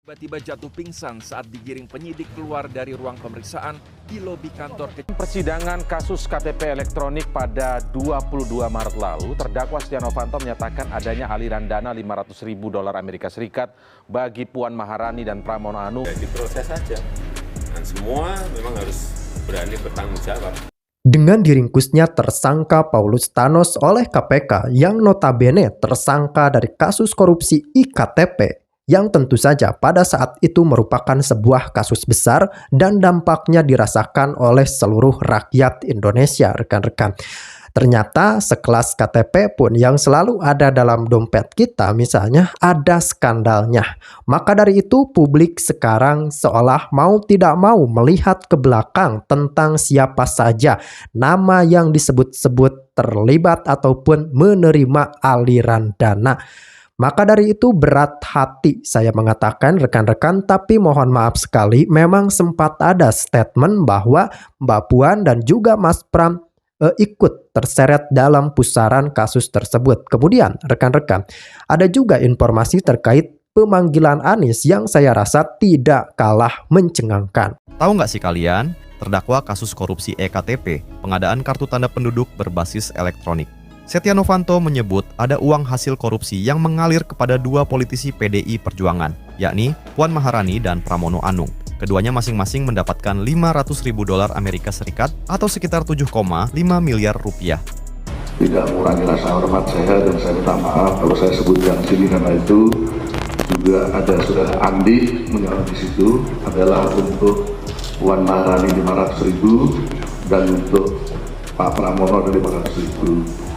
Tiba-tiba jatuh pingsan saat digiring penyidik keluar dari ruang pemeriksaan di lobi kantor. Persidangan kasus KTP elektronik pada 22 Maret lalu, terdakwa Setia Novanto menyatakan adanya aliran dana $500.000 Amerika Serikat bagi Puan Maharani dan Pramono Anung. Ya, diproses saja. Dan semua memang harus berani bertanggung jawab. Dengan diringkusnya tersangka Paulus Thanos oleh KPK yang notabene tersangka dari kasus korupsi IKTP, yang tentu saja pada saat itu merupakan sebuah kasus besar dan dampaknya dirasakan oleh seluruh rakyat Indonesia, rekan-rekan. Ternyata sekelas KTP pun yang selalu ada dalam dompet kita misalnya ada skandalnya. Maka dari itu publik sekarang seolah mau tidak mau melihat ke belakang tentang siapa saja nama yang disebut-sebut terlibat ataupun menerima aliran dana. Maka dari itu berat hati saya mengatakan rekan-rekan, tapi mohon maaf sekali memang sempat ada statement bahwa Mbak Puan dan juga Mas Pram ikut terseret dalam pusaran kasus tersebut. Kemudian rekan-rekan, ada juga informasi terkait pemanggilan Anies yang saya rasa tidak kalah mencengangkan. Tahu nggak sih kalian, terdakwa kasus korupsi EKTP, pengadaan kartu tanda penduduk berbasis elektronik. Setia Novanto menyebut ada uang hasil korupsi yang mengalir kepada dua politisi PDI Perjuangan, yakni Puan Maharani dan Pramono Anung. Keduanya masing-masing mendapatkan $500.000 Amerika Serikat atau sekitar 7,5 miliar rupiah. Tidak mengurangi rasa hormat saya dan saya minta maaf kalau saya sebutkan sini karena itu juga ada saudara Andi menyalon di situ adalah untuk Puan Maharani 500.000 dan untuk Pak Pramono ada 500.000.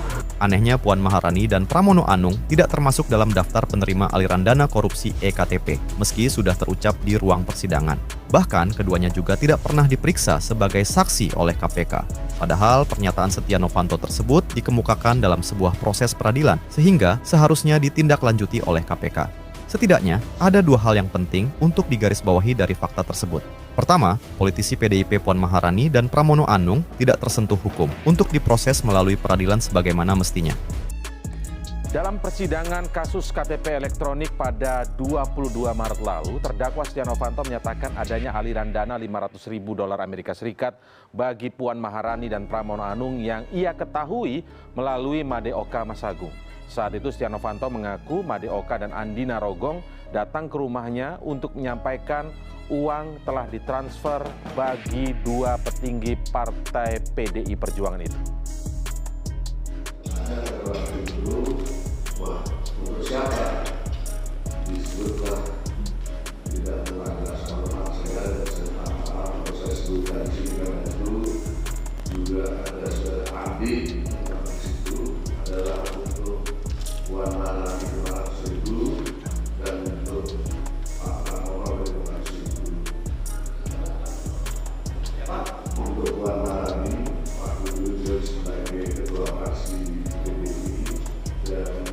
Anehnya Puan Maharani dan Pramono Anung tidak termasuk dalam daftar penerima aliran dana korupsi EKTP, meski sudah terucap di ruang persidangan. Bahkan keduanya juga tidak pernah diperiksa sebagai saksi oleh KPK. Padahal pernyataan Setia Novanto tersebut dikemukakan dalam sebuah proses peradilan, sehingga seharusnya ditindaklanjuti oleh KPK. Setidaknya, ada dua hal yang penting untuk digarisbawahi dari fakta tersebut. Pertama, politisi PDIP Puan Maharani dan Pramono Anung tidak tersentuh hukum untuk diproses melalui peradilan sebagaimana mestinya. Dalam persidangan kasus KTP elektronik pada 22 Maret lalu, terdakwa Setia Novanto menyatakan adanya aliran dana $500.000 Amerika Serikat bagi Puan Maharani dan Pramono Anung yang ia ketahui melalui Madeoka Masagung. Saat itu Setia Novanto mengaku Madeoka dan Andi Narogong datang ke rumahnya untuk menyampaikan uang telah ditransfer bagi dua petinggi partai PDI Perjuangan itu. Untuk siapa? Disebutlah tidak mengurangi rasa hormat saya dan saya minta maaf kalau saya sebutkan di sini karena itu juga ada saudara Andi yang di situ adalah untuk Puan Maharani 500.000 dan untuk Pak Pramono 500.000. Untuk Puan Maharani, Pak Gubernur sebagai ketua fraksi PDI dan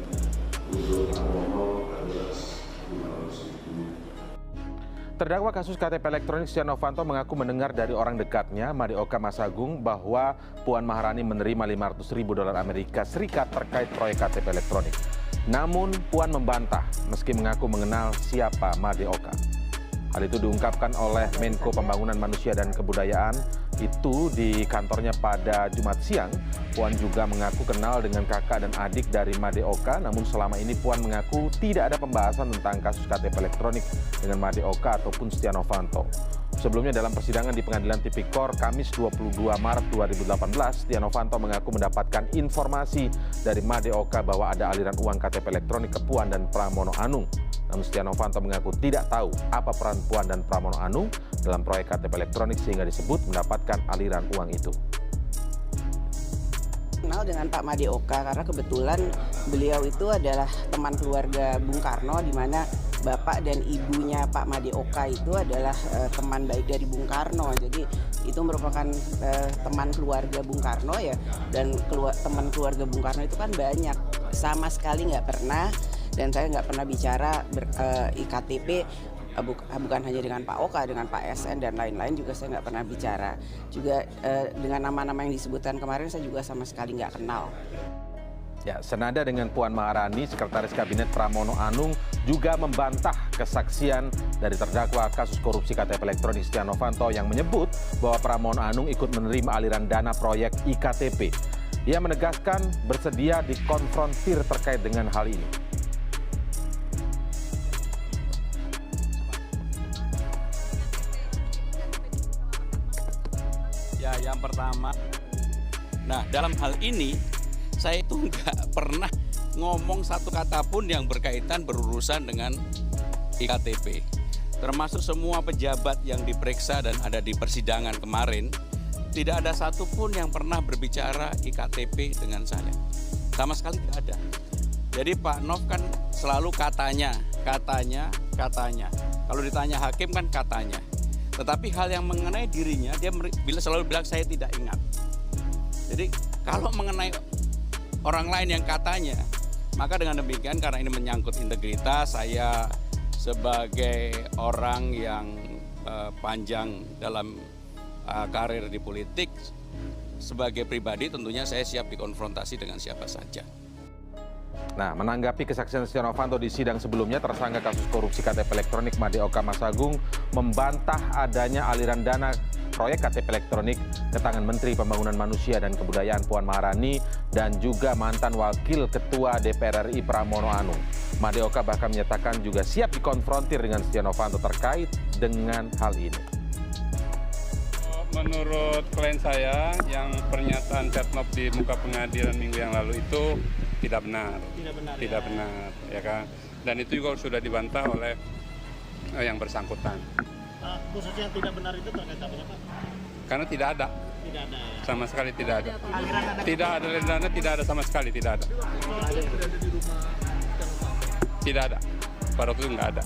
untuk Pramono adalah 500.000. Terdakwa kasus KTP elektronik Setia Novanto mengaku mendengar dari orang dekatnya, Madeoka Masagung, bahwa Puan Maharani menerima $500.000 Amerika Serikat terkait proyek KTP elektronik. Namun Puan membantah meski mengaku mengenal siapa Madeoka. Hal itu diungkapkan oleh Menko Pembangunan Manusia dan Kebudayaan itu di kantornya pada Jumat siang. Puan juga mengaku kenal dengan kakak dan adik dari Madeoka, namun selama ini Puan mengaku tidak ada pembahasan tentang kasus KTP elektronik dengan Madeoka ataupun Setia Novanto. Sebelumnya dalam persidangan di Pengadilan Tipikor Kamis 22 Maret 2018, Setia Novanto mengaku mendapatkan informasi dari Madeoka bahwa ada aliran uang KTP elektronik ke Puan dan Pramono Anung. Namun Setia Novanto mengaku tidak tahu apa peran Puan dan Pramono Anung dalam proyek KTP elektronik sehingga disebut mendapatkan aliran uang itu. Kenal dengan Pak Madeoka karena kebetulan beliau itu adalah teman keluarga Bung Karno, di mana bapak dan ibunya Pak Madeoka itu adalah teman baik dari Bung Karno. Jadi itu merupakan teman keluarga Bung Karno ya, dan teman keluarga Bung Karno itu kan banyak. Sama sekali nggak pernah, dan saya nggak pernah bicara IKTP. Bukan hanya dengan Pak Oka, dengan Pak SN dan lain-lain juga saya nggak pernah bicara. Juga dengan nama-nama yang disebutkan kemarin saya juga sama sekali nggak kenal. Ya, senada dengan Puan Maharani, Sekretaris Kabinet Pramono Anung juga membantah kesaksian dari terdakwa kasus korupsi KTP elektronik Setia Novanto yang menyebut bahwa Pramono Anung ikut menerima aliran dana proyek IKTP. Ia menegaskan bersedia dikonfrontir terkait dengan hal ini. Ya, yang pertama, nah dalam hal ini saya itu nggak pernah ngomong satu kata pun yang berkaitan berurusan dengan IKTP. Termasuk semua pejabat yang diperiksa dan ada di persidangan kemarin, tidak ada satupun yang pernah berbicara IKTP dengan saya. Sama sekali tidak ada. Jadi Pak Nov kan selalu katanya. Kalau ditanya hakim kan katanya. Tetapi hal yang mengenai dirinya, dia selalu bilang saya tidak ingat. Jadi kalau mengenai orang lain yang katanya, maka dengan demikian karena ini menyangkut integritas, saya sebagai orang yang panjang dalam karir di politik, sebagai pribadi tentunya saya siap dikonfrontasi dengan siapa saja. Nah, menanggapi kesaksian Setia Novanto di sidang sebelumnya, tersangka kasus korupsi KTP elektronik Madeoka Masagung membantah adanya aliran dana proyek KTP elektronik ke tangan Menteri Pembangunan Manusia dan Kebudayaan Puan Maharani dan juga mantan Wakil Ketua DPR RI Pramono Anung. Madeoka bahkan menyatakan juga siap dikonfrontir dengan Setia Novanto terkait dengan hal ini. Menurut klien saya, yang pernyataan Setnov di muka pengadilan minggu yang lalu itu tidak benar. Tidak benar, ya kan? Dan itu juga sudah dibantah oleh yang bersangkutan. Khususnya yang tidak benar itu terkait apa, Pak? Karena tidak ada. Tidak ada. Sama sekali tidak ada. Tidak ada dana, tidak ada sama sekali, tidak ada. Tidak ada. Pada waktu itu nggak ada.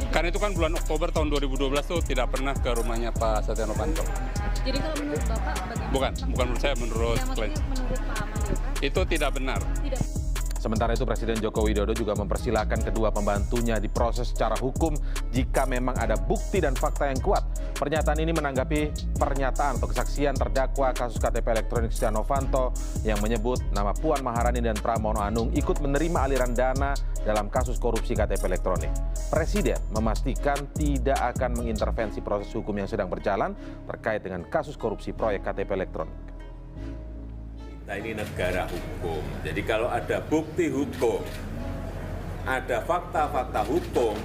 Karena itu kan bulan Oktober tahun 2012 tuh tidak pernah ke rumahnya Pak Setia Novanto. Jadi kalau menurut Bapak bagaimana? Bukan menurut saya, menurut klien. Menurut Pak Madeoka? Itu tidak benar. Tidak. Sementara itu Presiden Joko Widodo juga mempersilahkan kedua pembantunya diproses secara hukum jika memang ada bukti dan fakta yang kuat. Pernyataan ini menanggapi pernyataan atau kesaksian terdakwa kasus KTP elektronik Setia Novanto yang menyebut nama Puan Maharani dan Pramono Anung ikut menerima aliran dana dalam kasus korupsi KTP elektronik. Presiden memastikan tidak akan mengintervensi proses hukum yang sedang berjalan terkait dengan kasus korupsi proyek KTP elektronik. Kita ini negara hukum, jadi kalau ada bukti hukum, ada fakta-fakta hukum,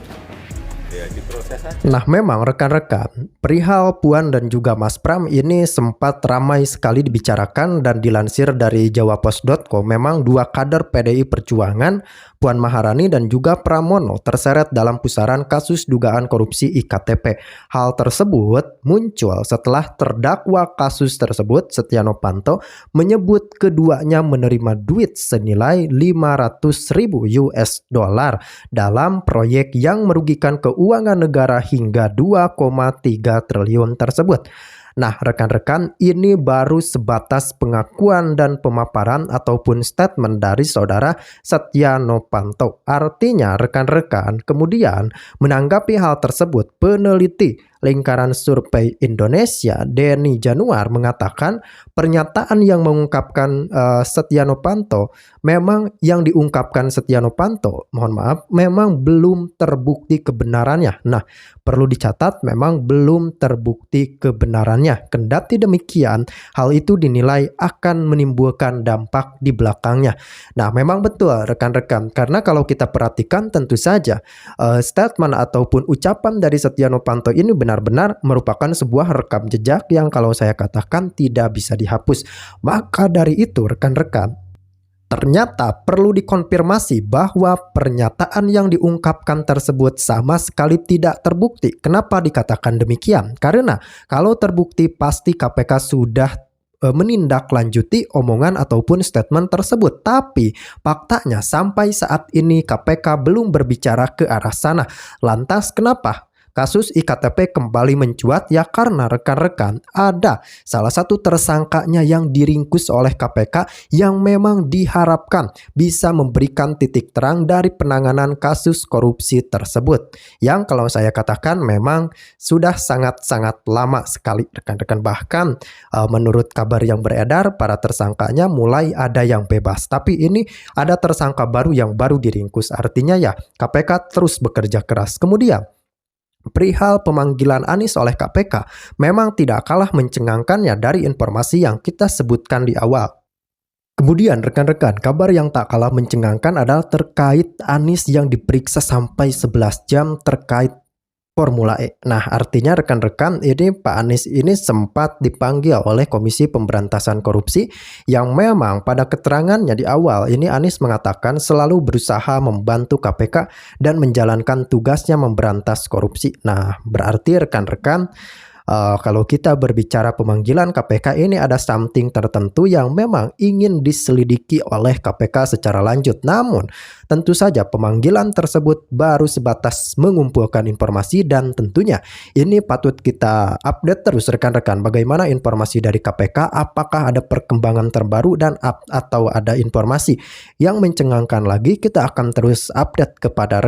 ya diproses saja. Nah, memang rekan-rekan, perihal Puan dan juga Mas Pram ini sempat ramai sekali dibicarakan dan dilansir dari jawapos.com. Memang dua kader PDI Perjuangan, Puan Maharani dan juga Pramono terseret dalam pusaran kasus dugaan korupsi IKTP. Hal tersebut muncul setelah terdakwa kasus tersebut, Setia Novanto, menyebut keduanya menerima duit senilai 500.000 US dollar dalam proyek yang merugikan keuangan negara hingga 2,3 triliun tersebut. Nah, rekan-rekan, ini baru sebatas pengakuan dan pemaparan ataupun statement dari saudara Setia Novanto. Artinya, rekan-rekan, kemudian menanggapi hal tersebut, peneliti Lingkaran Survei Indonesia, Denny Januar, mengatakan pernyataan yang mengungkapkan Setia Novanto, memang yang diungkapkan Setia Novanto, mohon maaf, memang belum terbukti kebenarannya. Nah, perlu dicatat memang belum terbukti kebenarannya. Kendati demikian, hal itu dinilai akan menimbulkan dampak di belakangnya. Nah, memang betul rekan-rekan, karena kalau kita perhatikan tentu saja statement ataupun ucapan dari Setia Novanto ini benar-benar merupakan sebuah rekam jejak yang kalau saya katakan tidak bisa dihapus. Maka dari itu rekan-rekan, ternyata perlu dikonfirmasi bahwa pernyataan yang diungkapkan tersebut sama sekali tidak terbukti. Kenapa dikatakan demikian? Karena kalau terbukti pasti KPK sudah menindaklanjuti omongan ataupun statement tersebut. Tapi faktanya sampai saat ini KPK belum berbicara ke arah sana. Lantas kenapa? kasus IKTP kembali mencuat ya karena rekan-rekan ada salah satu tersangkanya yang diringkus oleh KPK yang memang diharapkan bisa memberikan titik terang dari penanganan kasus korupsi tersebut. Yang kalau saya katakan memang sudah sangat-sangat lama sekali rekan-rekan. Bahkan menurut kabar yang beredar para tersangkanya mulai ada yang bebas. Tapi ini ada tersangka baru yang baru diringkus. Artinya ya KPK terus bekerja keras. Kemudian perihal pemanggilan Anies oleh KPK memang tidak kalah mencengangkan ya dari informasi yang kita sebutkan di awal. Kemudian rekan-rekan, kabar yang tak kalah mencengangkan adalah terkait Anies yang diperiksa sampai 11 jam terkait Formula E. Nah, artinya rekan-rekan, ini Pak Anies ini sempat dipanggil oleh Komisi Pemberantasan Korupsi yang memang pada keterangannya di awal ini Anies mengatakan selalu berusaha membantu KPK dan menjalankan tugasnya memberantas korupsi. Nah, berarti rekan-rekan, kalau kita berbicara pemanggilan KPK ini ada something tertentu yang memang ingin diselidiki oleh KPK secara lanjut. Namun tentu saja pemanggilan tersebut baru sebatas mengumpulkan informasi dan tentunya ini patut kita update terus rekan-rekan bagaimana informasi dari KPK, apakah ada perkembangan terbaru dan atau ada informasi yang mencengangkan lagi, kita akan terus update kepada rekan